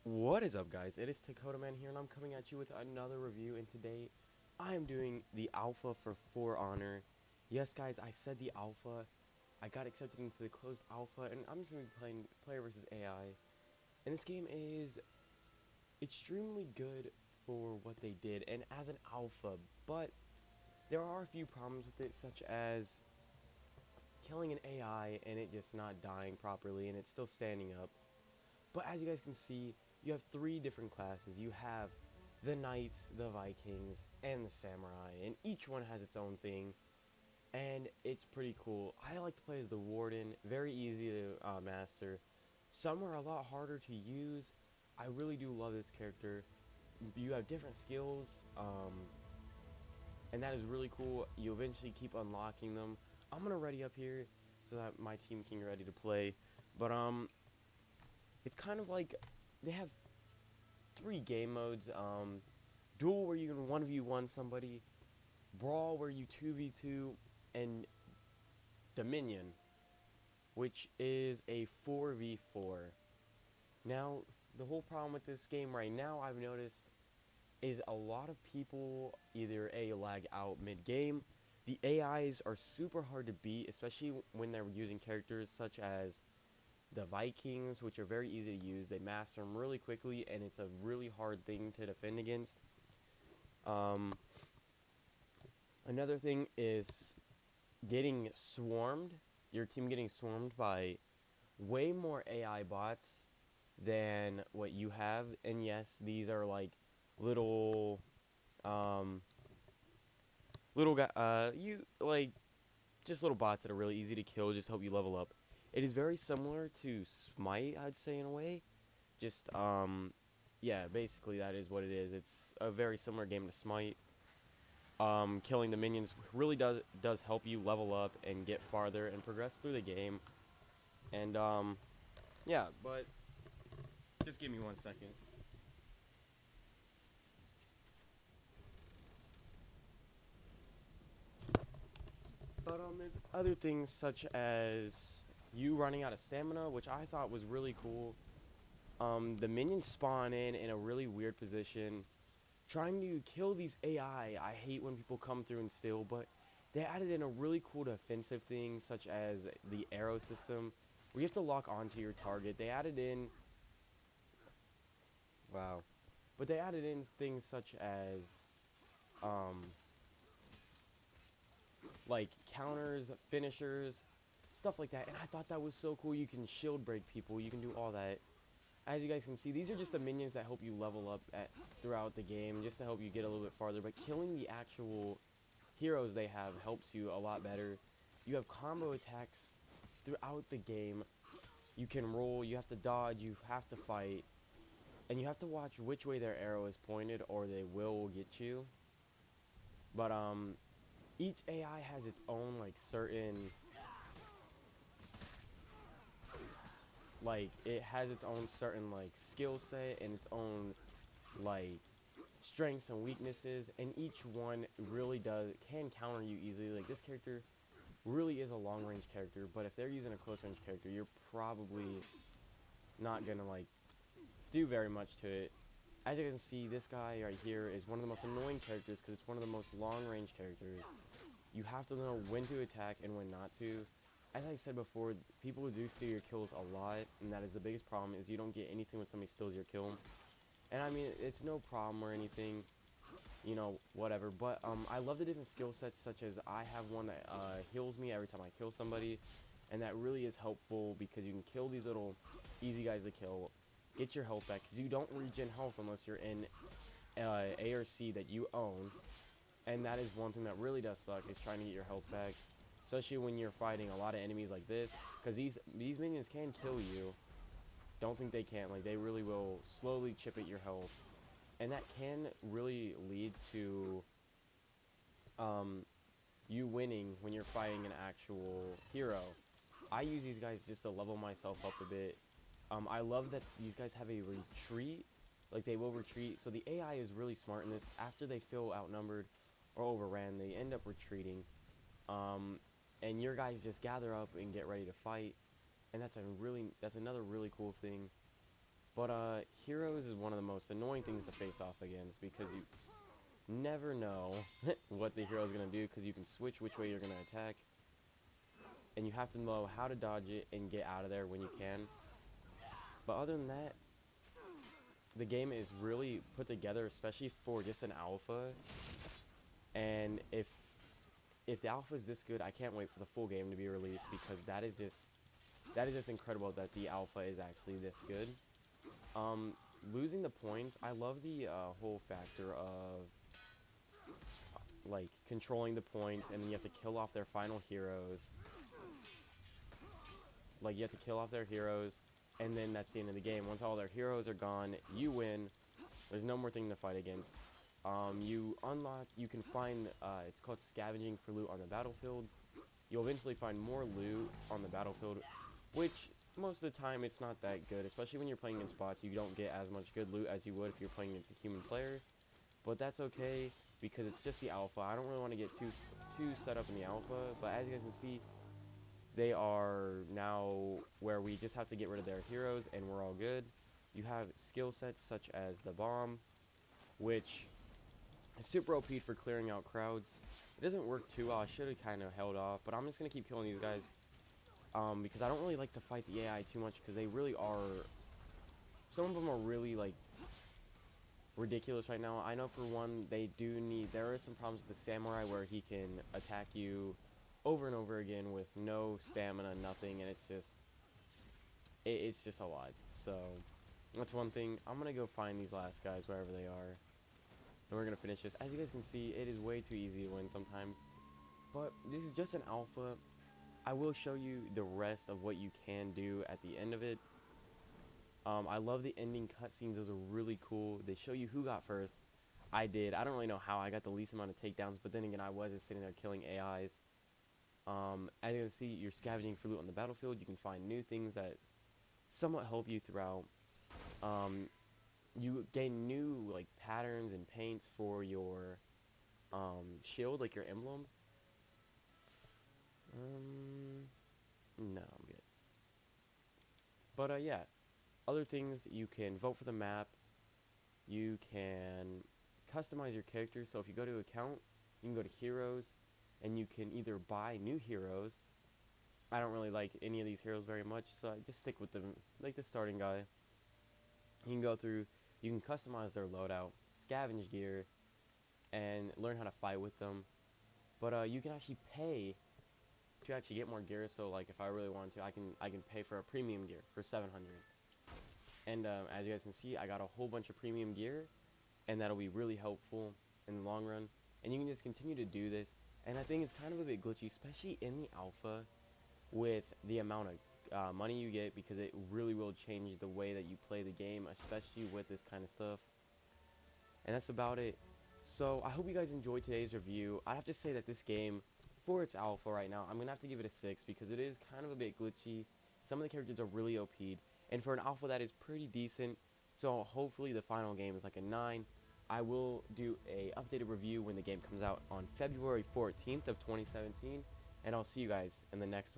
What is up, guys? It is Dakota Man here, and I'm coming at you with another review. And today, I am doing the alpha for For Honor. Yes, guys, I said the alpha. I got accepted into the closed alpha, and I'm just gonna be playing player versus AI. And this game is extremely good for what they did, and as an alpha. But there are a few problems with it, such as killing an AI and it just not dying properly, and it's still standing up. But as you guys can see, you have three different classes. You have the Knights, the Vikings, and the Samurai, and each one has its own thing, and it's pretty cool. I like to play as the Warden, very easy to master. Some are a lot harder to use. I really do love this character. You have different skills, and that is really cool. You eventually keep unlocking them. I'm gonna ready up here so that my team can get ready to play, but it's kind of like they have three game modes. Duel, where you can 1v1 somebody, Brawl, where you 2v2, and Dominion, which is a 4v4. Now, the whole problem with this game right now, I've noticed, is a lot of people either lag out mid-game. The AIs are super hard to beat, especially when they're using characters such as the Vikings, which are very easy to use. They master them really quickly, and it's a really hard thing to defend against. Another thing is getting swarmed. Your team getting swarmed by way more AI bots than what you have. And yes, these are like little, little guy. You like just little bots that are really easy to kill. Just help you level up. It is very similar to Smite, I'd say, in a way. Just, yeah, basically that is what it is. It's a very similar game to Smite. Killing the minions really does help you level up and get farther and progress through the game. And, yeah, but just give me 1 second. But, there's other things such as you running out of stamina, which I thought was really cool. The minions spawn in a really weird position. Trying to kill these I hate when people come through and steal, but they added in a really cool defensive thing, such as the arrow system, where you have to lock onto your target. They added in, wow, but they added in things such as, like counters, finishers, stuff like that, and I thought that was so cool. You can shield break people, you can do all that. As you guys can see, these are just the minions that help you level up throughout the game, just to help you get a little bit farther. But killing the actual heroes they have helps you a lot better. You have combo attacks throughout the game. You can roll, you have to dodge, you have to fight, and you have to watch which way their arrow is pointed or they will get you. But each AI has its own like certain, like it has its own certain like skill set and its own like strengths and weaknesses, and each one really can counter you easily. Like this character really is a long range character, but if they're using a close range character, you're probably not gonna like do very much to it. As you can see, this guy right here is one of the most annoying characters because it's one of the most long range characters. You have to know when to attack and when not to. As I said before, people do steal your kills a lot, and that is the biggest problem, is you don't get anything when somebody steals your kill. And I mean, it's no problem or anything, you know, whatever. But I love the different skill sets, such as I have one that heals me every time I kill somebody, and that really is helpful because you can kill these little easy guys to kill, get your health back, because you don't regen health unless you're in A or C that you own. And that is one thing that really does suck, is trying to get your health back, especially when you're fighting a lot of enemies like this, because these minions can kill you. Don't think they can't. Like, they really will slowly chip at your health, and that can really lead to you winning when you're fighting an actual hero. I use these guys just to level myself up a bit. I love that these guys have a retreat. Like, they will retreat, so the AI is really smart in this. After they feel outnumbered or overran, they end up retreating, and your guys just gather up and get ready to fight. And that's another really cool thing. But heroes is one of the most annoying things to face off against because you never know what the hero is going to do, because you can switch which way you're going to attack, and you have to know how to dodge it and get out of there when you can. But other than that, the game is really put together, especially for just an alpha. And if the alpha is this good, I can't wait for the full game to be released, because that is just incredible that the alpha is actually this good. Losing the points, I love the whole factor of like controlling the points, and then you have to kill off their final heroes. Like, you have to kill off their heroes, and then that's the end of the game. Once all their heroes are gone, you win. There's no more thing to fight against. You can find, it's called scavenging for loot on the battlefield. You'll eventually find more loot on the battlefield, which most of the time it's not that good, especially when you're playing against bots. You don't get as much good loot as you would if you're playing against a human player, but that's okay, because it's just the alpha. I don't really want to get too set up in the alpha, but as you guys can see, they are now where we just have to get rid of their heroes and we're all good. You have skill sets such as the bomb, which is super OP for clearing out crowds. It doesn't work too well. I should have kind of held off, but I'm just going to keep killing these guys, because I don't really like to fight the AI too much, because they really are, some of them are really like ridiculous right now. I know for one, there are some problems with the samurai where he can attack you over and over again with no stamina, nothing, and it's just a lot. So that's one thing. I'm gonna go find these last guys wherever they are, and we're gonna finish this. As you guys can see, it is way too easy to win sometimes, but this is just an alpha. I will show you the rest of what you can do at the end of it. I love the ending cutscenes. Those are really cool. They show you who got first. I did. I don't really know how I got the least amount of takedowns, but then again, I was just sitting there killing AIs. As you can see, you're scavenging for loot on the battlefield. You can find new things that somewhat help you throughout. You gain new like patterns and paints for your shield, like your emblem. No, I'm good. But yeah, other things, you can vote for the map. You can customize your character. So if you go to account, you can go to heroes, and you can either buy new heroes. I don't really like any of these heroes very much, so I just stick with them, like the starting guy. You can go through, you can customize their loadout, scavenge gear, and learn how to fight with them. But you can actually pay to actually get more gear. So like if I really want to, I can pay for a premium gear for 700. And as you guys can see, I got a whole bunch of premium gear, and that'll be really helpful in the long run. And you can just continue to do this. And I think it's kind of a bit glitchy, especially in the alpha, with the amount of money you get, because it really will change the way that you play the game, especially with this kind of stuff. And that's about it. So I hope you guys enjoyed today's review. I have to say that this game, for its alpha right now, I'm going to have to give it a 6, because it is kind of a bit glitchy. Some of the characters are really OP'd, and for an alpha that is pretty decent. So hopefully the final game is like a 9. I will do a updated review when the game comes out on February 14th of 2017, and I'll see you guys in the next one.